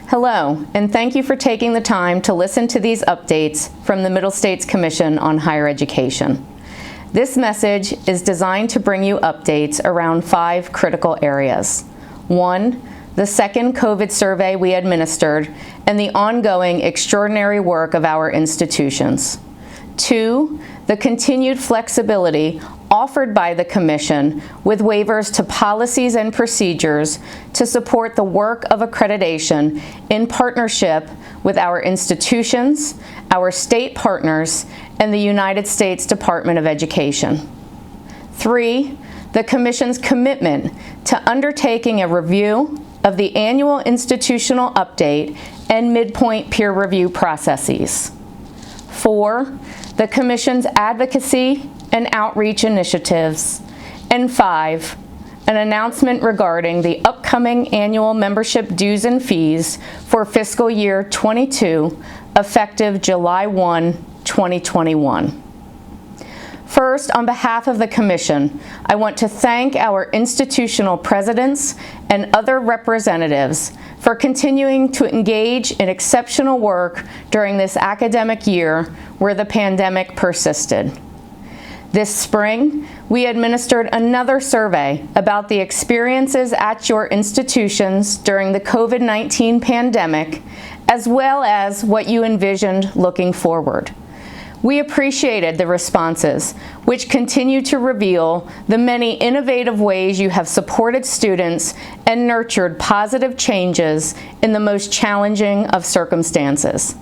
Hello, and thank you for taking the time to listen to these updates from the Middle States Commission on Higher Education. This message is designed to bring you updates around 5 critical areas. 1, the second COVID survey we administered and the ongoing extraordinary work of our institutions. 2, the continued flexibility offered by the Commission with waivers to policies and procedures to support the work of accreditation in partnership with our institutions, our state partners, and the United States Department of Education. 3, the Commission's commitment to undertaking a review of the annual institutional update and midpoint peer review processes. 4, the Commission's advocacy and outreach initiatives. And 5, an announcement regarding the upcoming annual membership dues and fees for fiscal year 22, effective July 1, 2021. First, on behalf of the Commission, I want to thank our institutional presidents and other representatives for continuing to engage in exceptional work during this academic year where the pandemic persisted. This spring, we administered another survey about the experiences at your institutions during the COVID-19 pandemic, as well as what you envisioned looking forward. We appreciated the responses, which continue to reveal the many innovative ways you have supported students and nurtured positive changes in the most challenging of circumstances.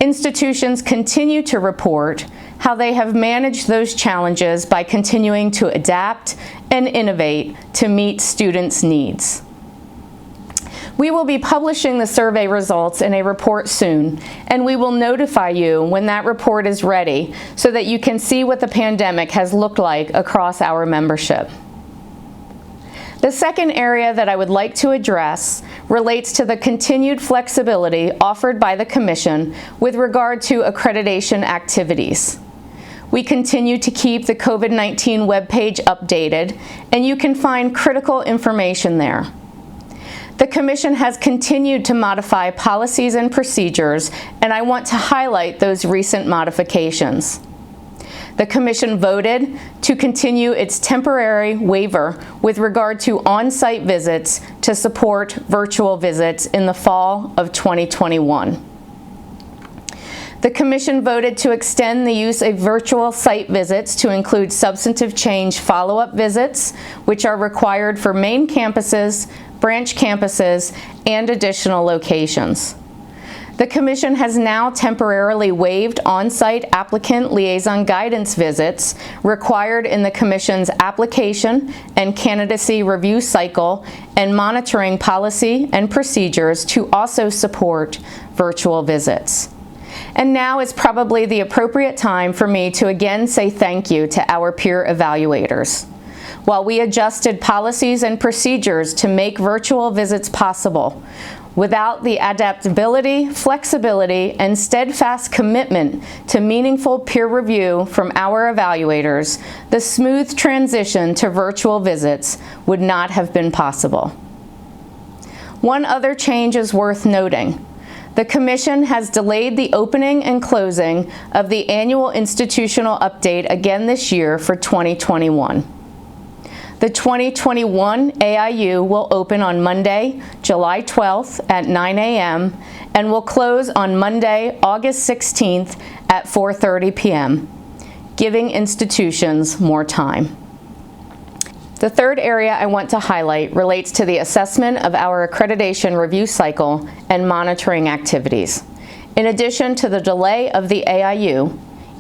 Institutions continue to report how they have managed those challenges by continuing to adapt and innovate to meet students' needs. We will be publishing the survey results in a report soon, and we will notify you when that report is ready so that you can see what the pandemic has looked like across our membership. The second area that I would like to address relates to the continued flexibility offered by the Commission with regard to accreditation activities. We continue to keep the COVID-19 webpage updated, and you can find critical information there. The Commission has continued to modify policies and procedures, and I want to highlight those recent modifications. The Commission voted to continue its temporary waiver with regard to on-site visits to support virtual visits in the fall of 2021. The Commission voted to extend the use of virtual site visits to include substantive change follow-up visits, which are required for main campuses, branch campuses, and additional locations. The Commission has now temporarily waived on-site applicant liaison guidance visits required in the Commission's application and candidacy review cycle and monitoring policy and procedures to also support virtual visits. And now is probably the appropriate time for me to again say thank you to our peer evaluators. While we adjusted policies and procedures to make virtual visits possible, without the adaptability, flexibility, and steadfast commitment to meaningful peer review from our evaluators, the smooth transition to virtual visits would not have been possible. One other change is worth noting. The Commission has delayed the opening and closing of the annual institutional update again this year for 2021. The 2021 AIU will open on Monday, July 12th at 9 a.m. and will close on Monday, August 16th at 4:30 p.m., giving institutions more time. The third area I want to highlight relates to the assessment of our accreditation review cycle and monitoring activities. In addition to the delay of the AIU,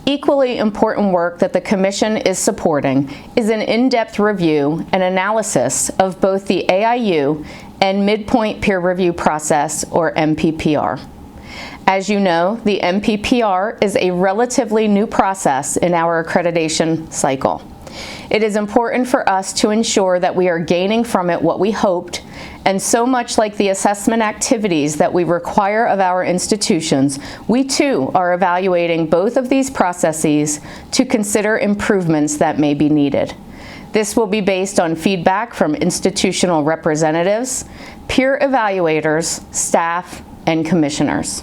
equally important work that the Commission is supporting is an in-depth review and analysis of both the AIU and midpoint peer review process, or MPPR. As you know, the MPPR is a relatively new process in our accreditation cycle. It is important for us to ensure that we are gaining from it what we hoped, and so much like the assessment activities that we require of our institutions, we too are evaluating both of these processes to consider improvements that may be needed. This will be based on feedback from institutional representatives, peer evaluators, staff, and commissioners.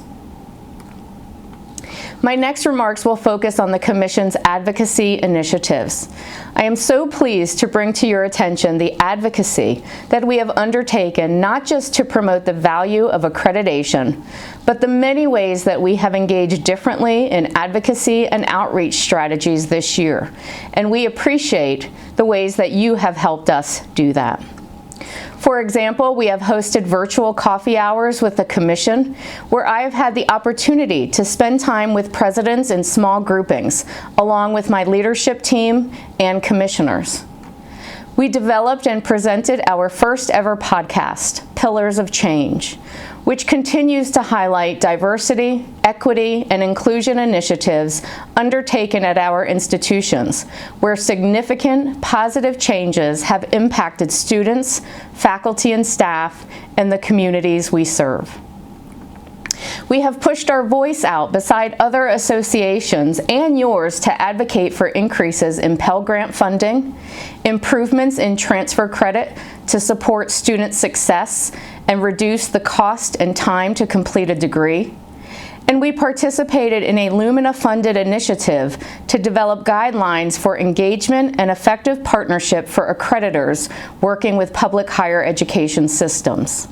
My next remarks will focus on the Commission's advocacy initiatives. I am so pleased to bring to your attention the advocacy that we have undertaken not just to promote the value of accreditation, but the many ways that we have engaged differently in advocacy and outreach strategies this year. And we appreciate the ways that you have helped us do that. For example, we have hosted virtual coffee hours with the Commission, where I have had the opportunity to spend time with presidents in small groupings, along with my leadership team and commissioners. We developed and presented our first ever podcast, Pillars of Change, which continues to highlight diversity, equity, and inclusion initiatives undertaken at our institutions, where significant positive changes have impacted students, faculty, and staff, and the communities we serve. We have pushed our voice out beside other associations and yours to advocate for increases in Pell Grant funding, improvements in transfer credit to support student success and reduce the cost and time to complete a degree. And we participated in a Lumina-funded initiative to develop guidelines for engagement and effective partnership for accreditors working with public higher education systems.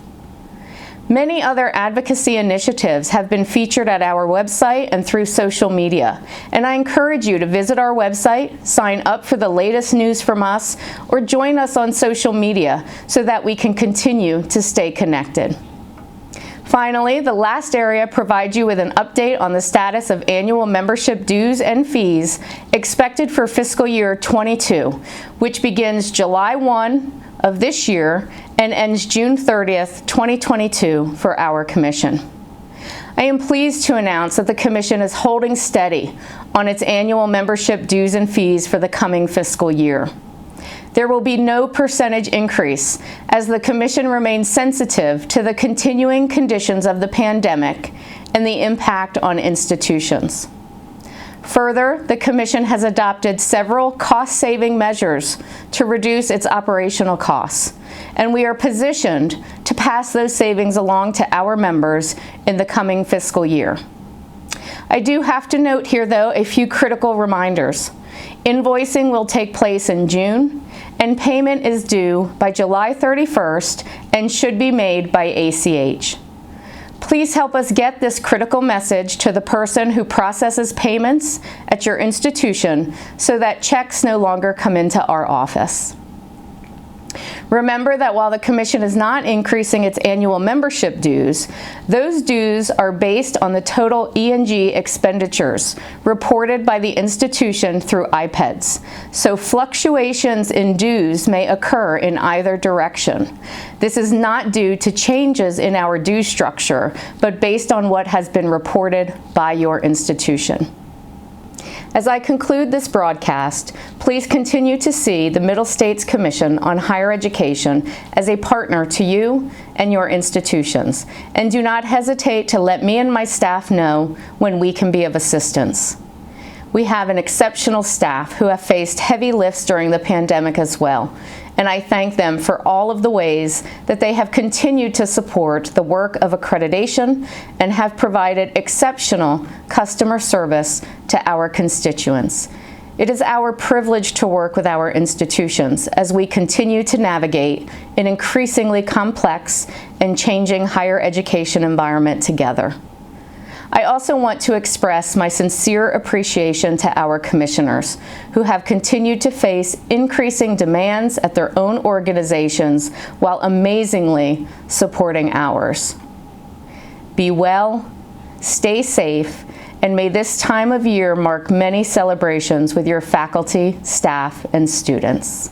Many other advocacy initiatives have been featured at our website and through social media, and I encourage you to visit our website, sign up for the latest news from us, or join us on social media so that we can continue to stay connected. Finally, the last area provides you with an update on the status of annual membership dues and fees expected for fiscal year 22, which begins July 1 of this year and ends June 30th, 2022 for our Commission. I am pleased to announce that the Commission is holding steady on its annual membership dues and fees for the coming fiscal year. There will be no percentage increase as the Commission remains sensitive to the continuing conditions of the pandemic and the impact on institutions. Further, the Commission has adopted several cost-saving measures to reduce its operational costs, and we are positioned to pass those savings along to our members in the coming fiscal year. I do have to note here, though, a few critical reminders. Invoicing will take place in June, and payment is due by July 31st and should be made by ACH. Please help us get this critical message to the person who processes payments at your institution so that checks no longer come into our office. Remember that while the Commission is not increasing its annual membership dues, those dues are based on the total E&G expenditures reported by the institution through IPEDS. So fluctuations in dues may occur in either direction. This is not due to changes in our due structure, but based on what has been reported by your institution. As I conclude this broadcast, please continue to see the Middle States Commission on Higher Education as a partner to you and your institutions, and do not hesitate to let me and my staff know when we can be of assistance. We have an exceptional staff who have faced heavy lifts during the pandemic as well, and I thank them for all of the ways that they have continued to support the work of accreditation and have provided exceptional customer service to our constituents. It is our privilege to work with our institutions as we continue to navigate an increasingly complex and changing higher education environment together. I also want to express my sincere appreciation to our commissioners who have continued to face increasing demands at their own organizations while amazingly supporting ours. Be well, stay safe, and may this time of year mark many celebrations with your faculty, staff, and students.